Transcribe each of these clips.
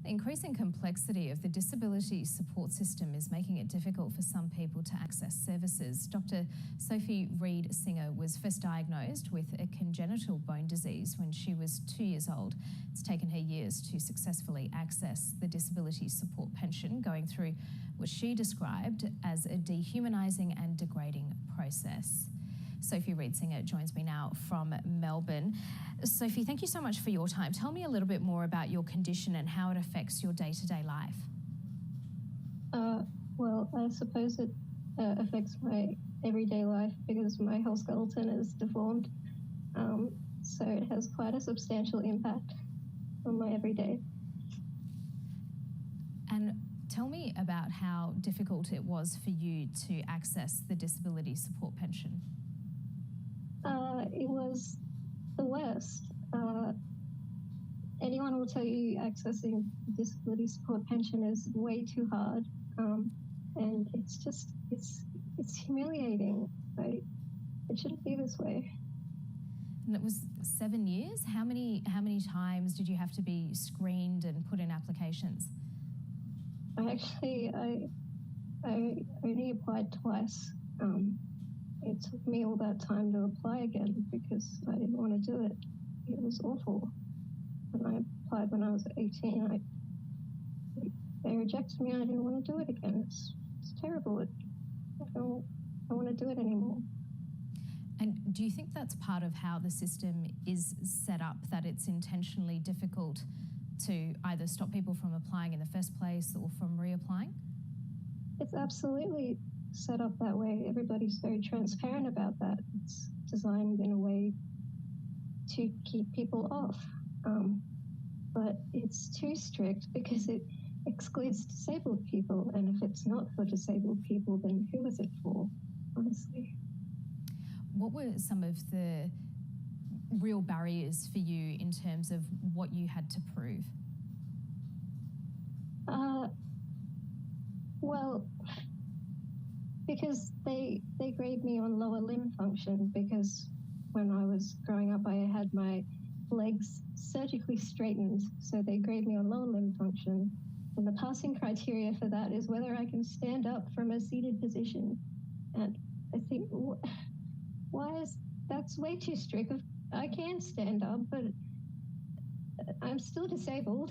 Increasing complexity of the disability support system is making it difficult for some people to access services. Dr. Sophie Reid-Singer was first diagnosed with a congenital bone disease when she was 2 years old. It's taken her years to successfully access the disability support pension, going through what she described as a dehumanising and degrading process. Sophie Reid-Singer joins me now from Melbourne. Sophie, thank you so much for your time. Tell me a little bit more about your condition and how it affects your day-to-day life. Well, I suppose it affects my everyday life because my whole skeleton is deformed. So it has quite a substantial impact on my everyday. And tell me about how difficult it was for you to access the disability support pension. It was the worst. Anyone will tell you accessing disability support pension is way too hard, and it's humiliating. It shouldn't be this way. And it was 7 years. How many times did you have to be screened and put in applications? I only applied twice. It took me all that time to apply again because I didn't want to do it. It was awful. When I applied when I was 18, they rejected me and I didn't want to do it again. It's terrible. I don't want to do it anymore. And do you think that's part of how the system is set up, that it's intentionally difficult to either stop people from applying in the first place or from reapplying? It's absolutely set up that way. Everybody's very transparent about that. It's designed in a way to keep people off. But it's too strict because it excludes disabled people. And if it's not for disabled people, then who is it for, honestly? What were some of the real barriers for you in terms of what you had to prove? Well, because they grade me on lower limb function, because when I was growing up, I had my legs surgically straightened, so they grade me on lower limb function. And the passing criteria for that is whether I can stand up from a seated position. And I think, that's way too strict. I can stand up, but I'm still disabled.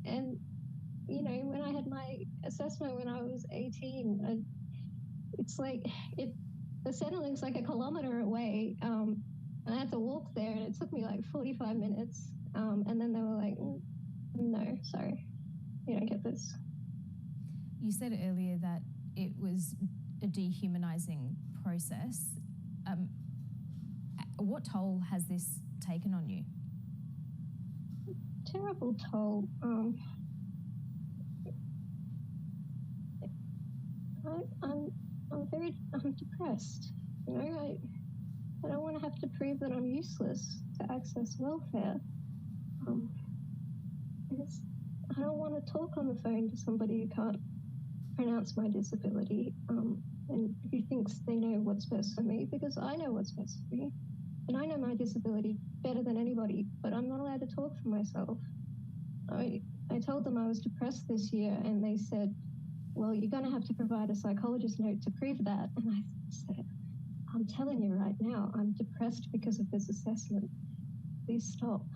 And you know, when I had my assessment when I was 18, it's like the Centrelink's like a kilometre away. I had to walk there, and it took me like 45 minutes. And then they were like, "No, sorry, you don't get this." You said earlier that it was a dehumanising process. What toll has this taken on you? Terrible toll. I'm depressed. You know, I don't want to have to prove that I'm useless to access welfare. I don't want to talk on the phone to somebody who can't pronounce my disability and who thinks they know what's best for me, because I know what's best for me. And I know my disability better than anybody, but I'm not allowed to talk for myself. I told them I was depressed this year, and they said, "Well, you're going to have to provide a psychologist note to prove that." And I said, "I'm telling you right now, I'm depressed because of this assessment. Please stop."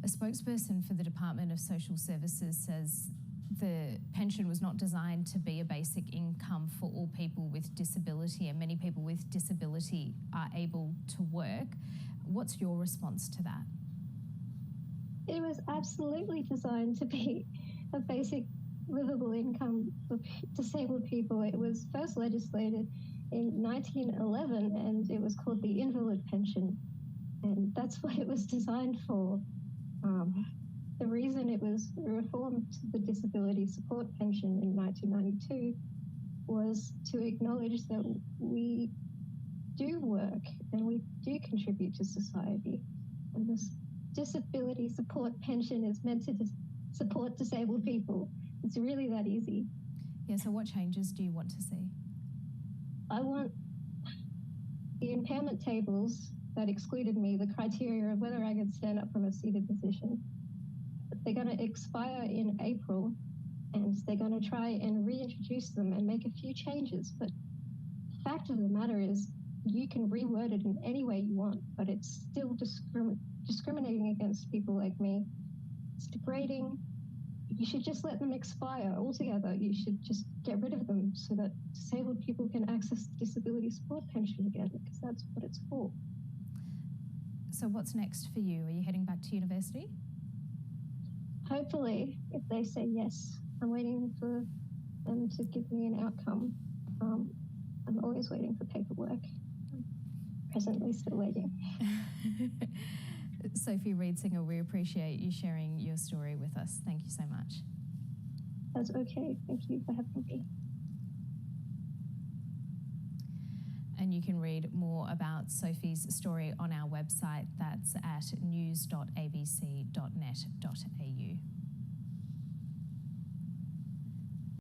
A spokesperson for the Department of Social Services says the pension was not designed to be a basic income for all people with disability, and many people with disability are able to work. What's your response to that? It was absolutely designed to be a basic livable income for disabled people. It was first legislated in 1911, and it was called the invalid pension. And that's what it was designed for. The reason it was reformed to the disability support pension in 1992 was to acknowledge that we do work and we do contribute to society. And this disability support pension is meant to support disabled people. It's really that easy. Yeah, so what changes do you want to see? I want the impairment tables that excluded me, the criteria of whether I could stand up from a seated position. They're going to expire in April, and they're going to try and reintroduce them and make a few changes. But the fact of the matter is, you can reword it in any way you want, but it's still discriminating against people like me. It's degrading. You should just let them expire altogether. You should just get rid of them so that disabled people can access the disability support pension again, because that's what it's for. So what's next for you? Are you heading back to university? Hopefully, if they say yes. I'm waiting for them to give me an outcome. I'm always waiting for paperwork. I'm presently still waiting. Sophie Reid-Singer, we appreciate you sharing your story with us. Thank you so much. That's okay. Thank you for having me. And you can read more about Sophie's story on our website. That's at news.abc.net.au.